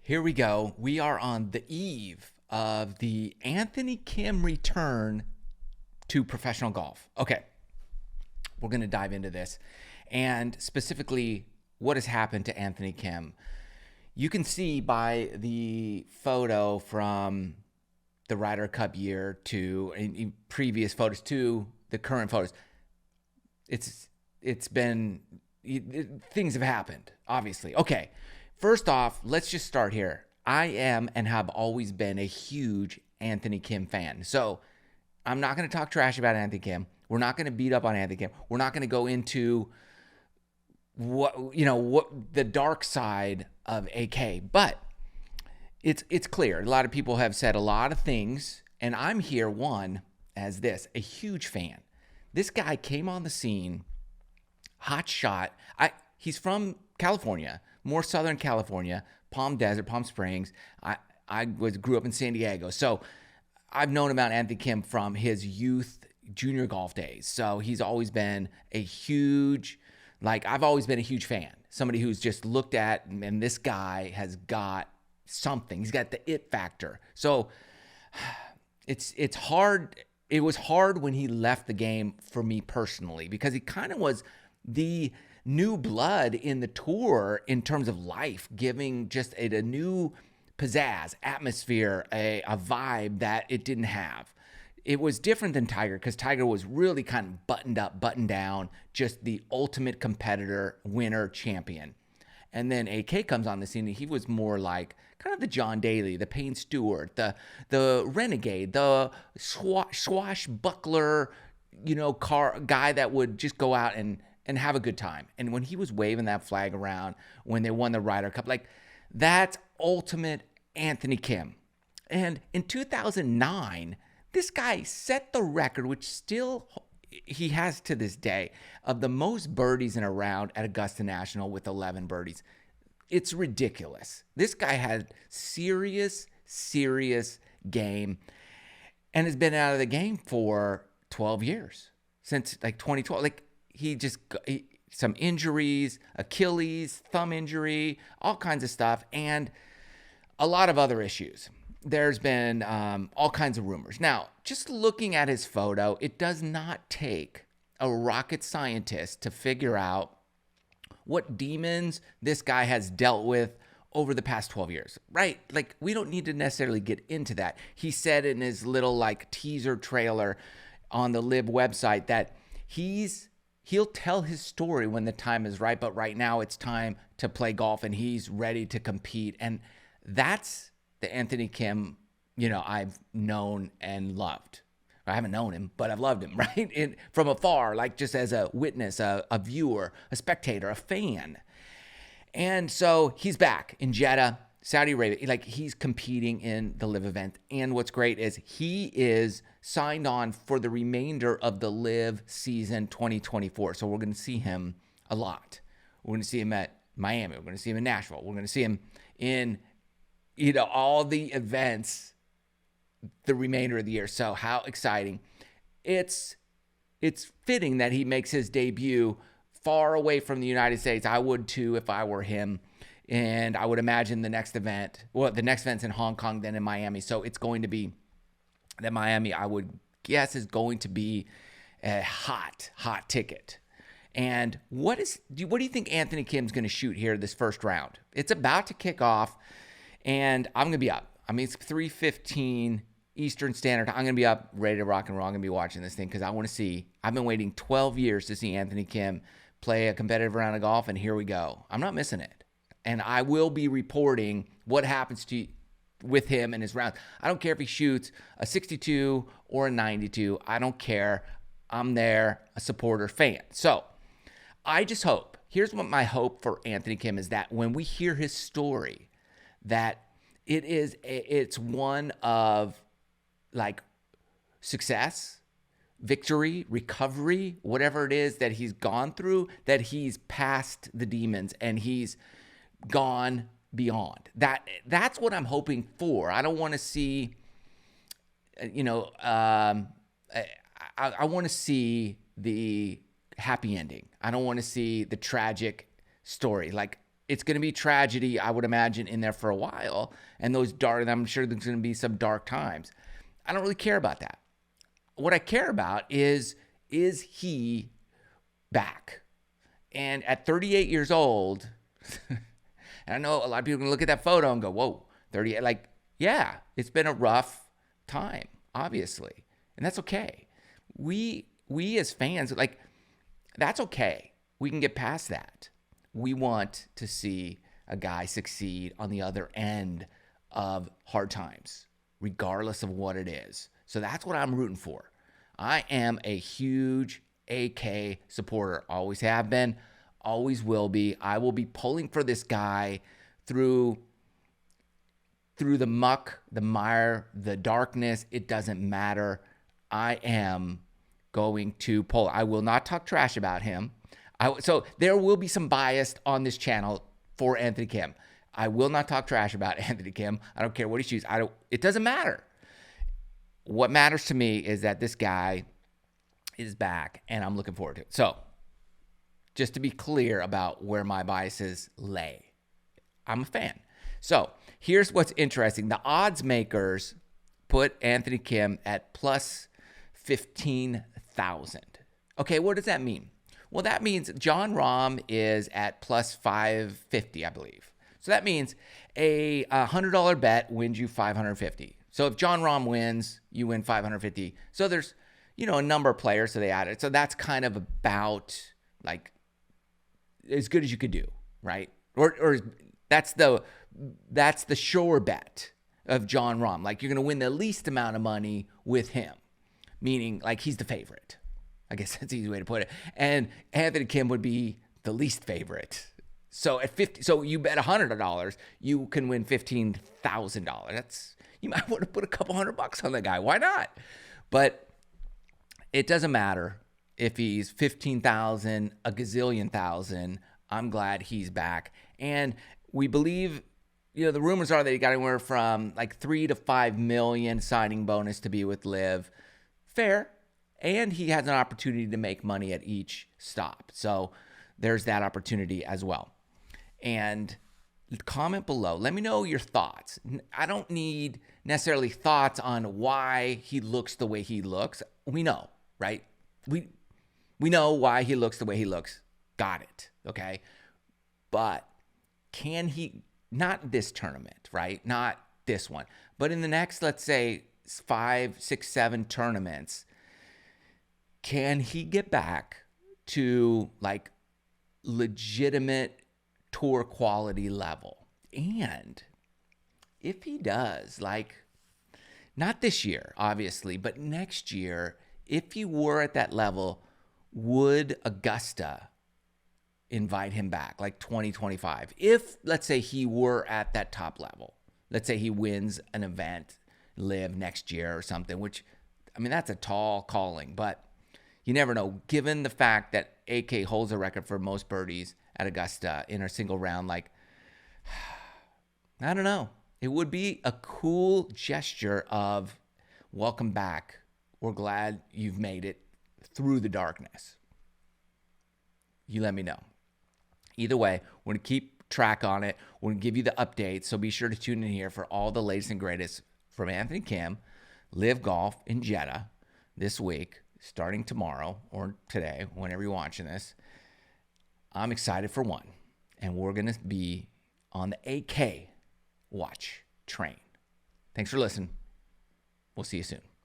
Here we go. We are on the eve of the Anthony Kim return to professional golf. Okay, we're going to dive into this and specifically what has happened to Anthony Kim. You can see by the photo from the Ryder Cup year to in previous photos to the current photos. It's been things have happened, obviously. Okay. First off, let's just start here. I am and have always been a huge Anthony Kim fan. So I'm not going to talk trash about Anthony Kim. We're not going to beat up on Anthony Kim. We're not going to go into what the dark side of AK. But it's clear. A lot of people have said a lot of things, and I'm here as a huge fan. This guy came on the scene, hot shot. He's from California. More Southern California, Palm Desert, Palm Springs. I grew up in San Diego. So I've known about Anthony Kim from his youth junior golf days. So he's always been I've always been a huge fan. Somebody who's just looked at, and this guy has got something. He's got the it factor. So it's hard. It was hard when he left the game for me personally, because he kind of was the new blood in the tour in terms of life, giving just a new pizzazz, atmosphere, a vibe that it didn't have. It was different than Tiger, because Tiger was really kind of buttoned up, buttoned down, just the ultimate competitor, winner, champion. And then AK comes on the scene, and he was more like kind of the John Daly, the Payne Stewart, the renegade, the swashbuckler, guy that would just go out and have a good time. And when he was waving that flag around when they won the Ryder Cup, that's ultimate Anthony Kim. And in 2009, this guy set the record, which still he has to this day, of the most birdies in a round at Augusta National with 11 birdies. It's ridiculous. This guy had serious game and has been out of the game for 12 years, since 2012. Some injuries, Achilles, thumb injury, all kinds of stuff, and a lot of other issues. There's been all kinds of rumors. Now, just looking at his photo, it does not take a rocket scientist to figure out what demons this guy has dealt with over the past 12 years, right? We don't need to necessarily get into that. He said in his little teaser trailer on the LIV website that he'll tell his story when the time is right, but right now it's time to play golf and he's ready to compete. And that's the Anthony Kim, I've known and loved. I haven't known him, but I've loved him, right? From afar, just as a witness, a viewer, a spectator, a fan. And so he's back in Jeddah, Saudi Arabia. He's competing in the LIV event. And what's great is he is signed on for the remainder of the LIV season 2024. So we're going to see him a lot. We're going to see him at Miami. We're going to see him in Nashville. We're going to see him in, all the events the remainder of the year. So how exciting. It's fitting that he makes his debut far away from the United States. I would too if I were him. And I would imagine the next event's in Hong Kong, then in Miami. So it's going to be that Miami, I would guess, is going to be a hot ticket. And what do you think Anthony Kim's going to shoot here this first round? It's about to kick off, and I'm going to be up. It's 3:15 Eastern Standard. I'm going to be up, ready to rock and roll. I'm going to be watching this thing because I want to see. I've been waiting 12 years to see Anthony Kim play a competitive round of golf, and here we go. I'm not missing it. And I will be reporting what happens with him in his round. I don't care if he shoots a 62 or a 92. I don't care. I'm there, a supporter, fan. So I just hope, here's what my hope for Anthony Kim is, that when we hear his story, that it's one of success, victory, recovery, whatever it is that he's gone through, that he's passed the demons and he's gone beyond. That's what I'm hoping for. I don't want to see, I want to see the happy ending. I don't want to see the tragic story. it's going to be tragedy, I would imagine, in there for a while. And I'm sure there's going to be some dark times. I don't really care about that. What I care about is he back? And at 38 years old, and I know a lot of people can look at that photo and go, whoa, 38. Like, yeah, it's been a rough time, obviously. And that's okay. We as fans, like, that's okay. We can get past that. We want to see a guy succeed on the other end of hard times, regardless of what it is. So that's what I'm rooting for. I am a huge AK supporter. Always have been, always will be. I will be pulling for this guy through the muck, the mire, the darkness. It doesn't matter. I am going to pull. I will not talk trash about him. So there will be some bias on this channel for Anthony Kim. I will not talk trash about Anthony Kim. I don't care what he shoots. It doesn't matter. What matters to me is that this guy is back, and I'm looking forward to it. So just to be clear about where my biases lay, I'm a fan. So here's what's interesting. The odds makers put Anthony Kim at plus 15,000. Okay, what does that mean? Well, that means Jon Rahm is at plus 550, I believe. So that means a $100 bet wins you 550. So if Jon Rahm wins, you win 550. So there's, a number of players, so they added. So that's kind of about like as good as you could do, right? Or that's the sure bet of Jon Rahm. Like, you're going to win the least amount of money with him, meaning like he's the favorite. I guess that's the easy way to put it. And Anthony Kim would be the least favorite. So at 50, so you bet $100, you can win $15,000. You might want to put a couple $100 on the guy. Why not? But it doesn't matter if he's 15,000, a gazillion thousand. I'm glad he's back. And we believe, the rumors are that he got anywhere from like 3 to 5 million signing bonus to be with Liv. Fair. And he has an opportunity to make money at each stop. So there's that opportunity as well. And comment below. Let me know your thoughts. I don't need necessarily thoughts on why he looks the way he looks. We know, right? We know why he looks the way he looks. Got it. Okay. But can he, not this tournament, right? Not this one, but in the next, let's say 5, 6, 7 tournaments, can he get back to like legitimate tour quality level? And if he does, like, not this year, obviously, but next year, if he were at that level, would Augusta invite him back, like 2025? If, let's say, he were at that top level, let's say he wins an event, Live next year or something, which, I mean, that's a tall calling, but you never know. Given the fact that AK holds a record for most birdies at Augusta in a single round, like, I don't know. It would be a cool gesture of welcome back. We're glad you've made it through the darkness. You let me know. Either way, we're going to keep track on it. We're going to give you the updates. So be sure to tune in here for all the latest and greatest from Anthony Kim, Live Golf in Jeddah this week, starting tomorrow or today, whenever you're watching this. I'm excited for one. And we're going to be on the AK watch train. Thanks for listening. We'll see you soon.